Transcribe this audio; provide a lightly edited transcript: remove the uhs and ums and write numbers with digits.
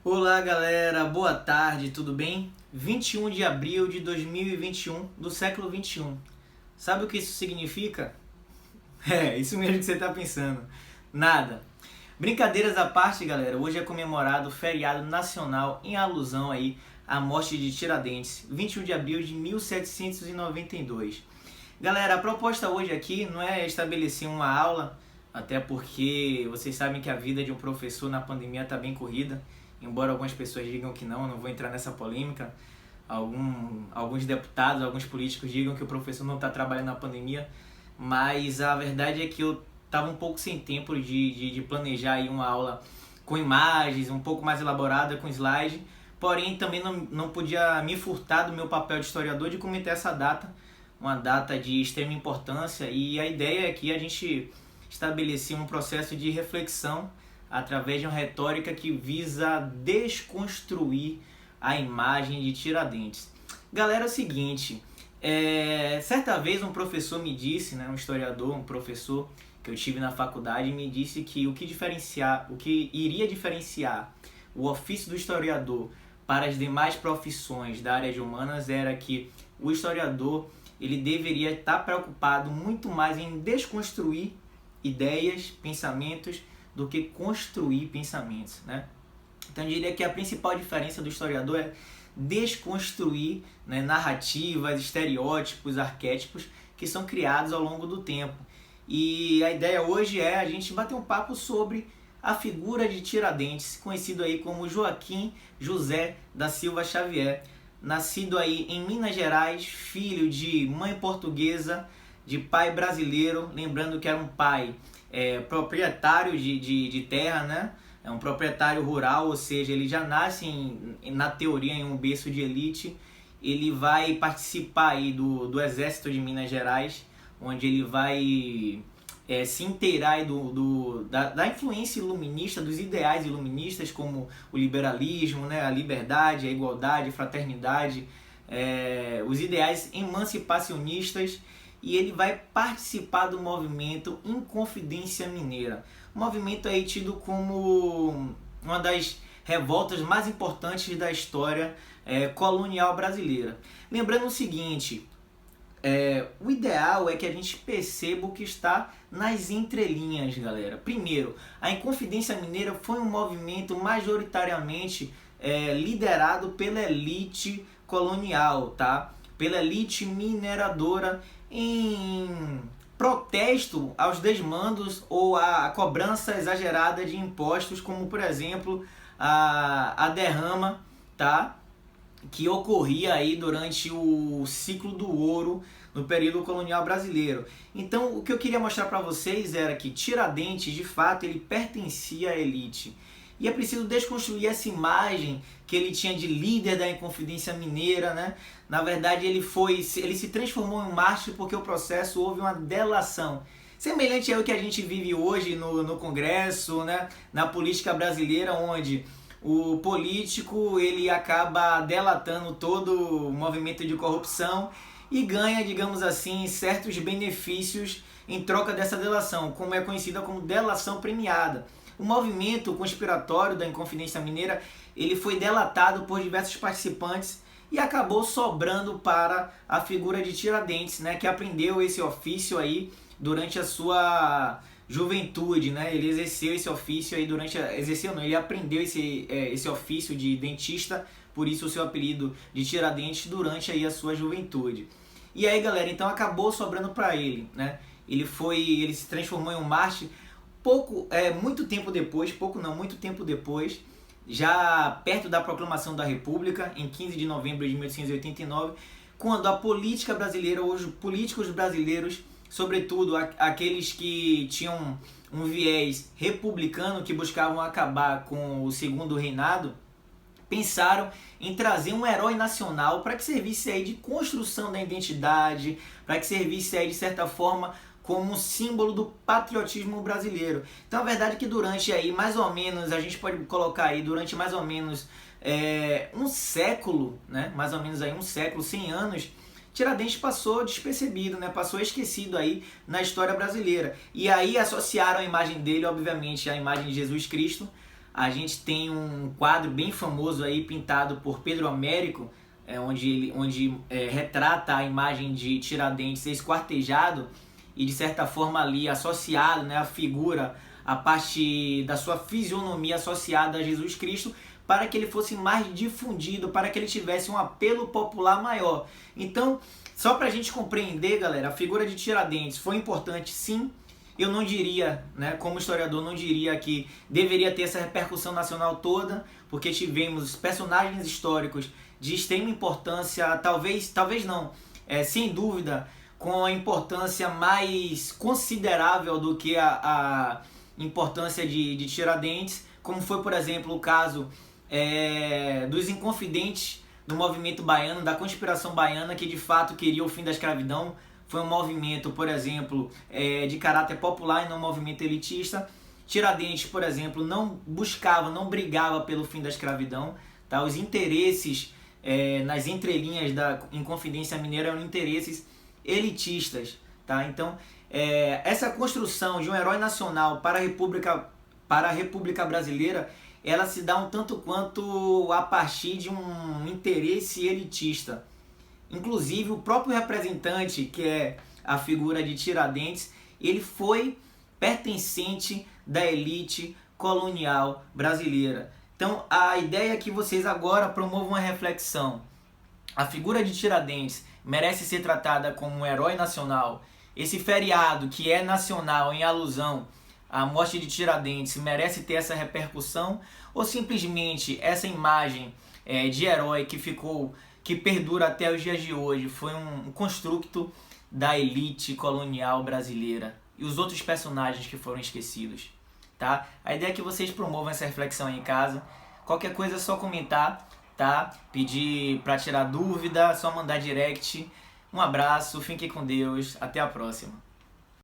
Olá galera, boa tarde, tudo bem? 21 de abril de 2021 do século 21. Sabe o que isso significa? É, isso mesmo que você está pensando. Nada. Brincadeiras à parte, galera, hoje é comemorado o feriado nacional em alusão aí à morte de Tiradentes, 21 de abril de 1792. Galera, a proposta hoje aqui não é estabelecer uma aula, até porque vocês sabem que a vida de um professor na pandemia está bem corrida, embora algumas pessoas digam que não vou entrar nessa polêmica. Alguns deputados, alguns políticos digam que o professor não está trabalhando na pandemia, mas a verdade é que eu estava um pouco sem tempo de planejar aí uma aula com imagens, um pouco mais elaborada, com slide, porém também não podia me furtar do meu papel de historiador de comentar essa data, uma data de extrema importância, e a ideia é que a gente estabelecer um processo de reflexão através de uma retórica que visa desconstruir a imagem de Tiradentes. Galera, é o seguinte, certa vez um professor me disse, um historiador, um professor que eu tive na faculdade, me disse que o que iria diferenciar o ofício do historiador para as demais profissões da área de humanas era que o historiador ele deveria estar preocupado muito mais em desconstruir ideias, pensamentos, do que construir pensamentos, né? Então eu diria que a principal diferença do historiador é desconstruir, narrativas, estereótipos, arquétipos que são criados ao longo do tempo. E a ideia hoje é a gente bater um papo sobre a figura de Tiradentes, conhecido aí como Joaquim José da Silva Xavier, nascido aí em Minas Gerais, filho de mãe portuguesa, de pai brasileiro, lembrando que era um pai proprietário de terra, né? É um proprietário rural, ou seja, ele já nasce na teoria em um berço de elite. Ele vai participar aí do exército de Minas Gerais, onde ele vai se inteirar aí da influência iluminista, dos ideais iluministas, como o liberalismo, a liberdade, a igualdade, a fraternidade, os ideais emancipacionistas. E ele vai participar do movimento Inconfidência Mineira. Um movimento aí tido como uma das revoltas mais importantes da história colonial brasileira. Lembrando o seguinte, o ideal é que a gente perceba o que está nas entrelinhas, galera. Primeiro, a Inconfidência Mineira foi um movimento majoritariamente liderado pela elite colonial, tá? Pela elite mineradora, em protesto aos desmandos ou à cobrança exagerada de impostos, como por exemplo a derrama, tá? Que ocorria aí durante o ciclo do ouro no período colonial brasileiro. Então o que eu queria mostrar para vocês era que Tiradentes, de fato, ele pertencia à elite. E é preciso desconstruir essa imagem que ele tinha de líder da Inconfidência Mineira, né? Na verdade, ele se transformou em um mártir porque o processo houve uma delação. Semelhante ao que a gente vive hoje no Congresso, né? Na política brasileira, onde o político ele acaba delatando todo o movimento de corrupção e ganha, digamos assim, certos benefícios em troca dessa delação, como é conhecida como delação premiada. O movimento conspiratório da Inconfidência Mineira ele foi delatado por diversos participantes e acabou sobrando para a figura de Tiradentes, que aprendeu esse ofício aí durante a sua juventude, Ele exerceu esse ofício aí ele aprendeu esse ofício de dentista, por isso o seu apelido de Tiradentes durante aí a sua juventude. E aí, galera, então acabou sobrando para ele, Ele se transformou em um mártir muito tempo depois, já perto da proclamação da República, em 15 de novembro de 1889, quando a política brasileira, os políticos brasileiros, sobretudo aqueles que tinham um viés republicano, que buscavam acabar com o segundo reinado, pensaram em trazer um herói nacional para que servisse aí de construção da identidade, para que servisse aí de certa forma como um símbolo do patriotismo brasileiro. Então a verdade é que durante aí mais ou menos, a gente pode colocar aí durante mais ou menos um século, mais ou menos aí um século, 100 anos, Tiradentes passou despercebido, passou esquecido aí na história brasileira. E aí associaram a imagem dele, obviamente, à imagem de Jesus Cristo, a gente tem um quadro bem famoso aí pintado por Pedro Américo, onde retrata a imagem de Tiradentes esquartejado e de certa forma ali associado, né, a figura, a parte da sua fisionomia associada a Jesus Cristo, para que ele fosse mais difundido, para que ele tivesse um apelo popular maior. Então, só para a gente compreender, galera, a figura de Tiradentes foi importante, sim. Eu não diria, né, como historiador, não diria que deveria ter essa repercussão nacional toda, porque tivemos personagens históricos de extrema importância, talvez não, sem dúvida, com a importância mais considerável do que a importância de Tiradentes, como foi, por exemplo, o caso dos Inconfidentes do movimento baiano, da conspiração baiana, que de fato queria o fim da escravidão. Foi um movimento, por exemplo, de caráter popular e não um movimento elitista. Tiradentes, por exemplo, não buscava, não brigava pelo fim da escravidão. Tá? Os interesses nas entrelinhas da Inconfidência Mineira eram interesses elitistas. Tá? Então, essa construção de um herói nacional para a República Brasileira, ela se dá um tanto quanto a partir de um interesse elitista. Inclusive, o próprio representante, que é a figura de Tiradentes, ele foi pertencente da elite colonial brasileira. Então, a ideia é que vocês agora promovam uma reflexão. A figura de Tiradentes merece ser tratada como um herói nacional. Esse feriado, que é nacional em alusão à morte de Tiradentes, merece ter essa repercussão? Ou simplesmente essa imagem de herói que perdura até os dias de hoje foi um construto da elite colonial brasileira e os outros personagens que foram esquecidos, tá? A ideia é que vocês promovam essa reflexão aí em casa. Qualquer coisa é só comentar, tá? Pedir para tirar dúvida, só mandar direct. Um abraço, fiquem com Deus, até a próxima.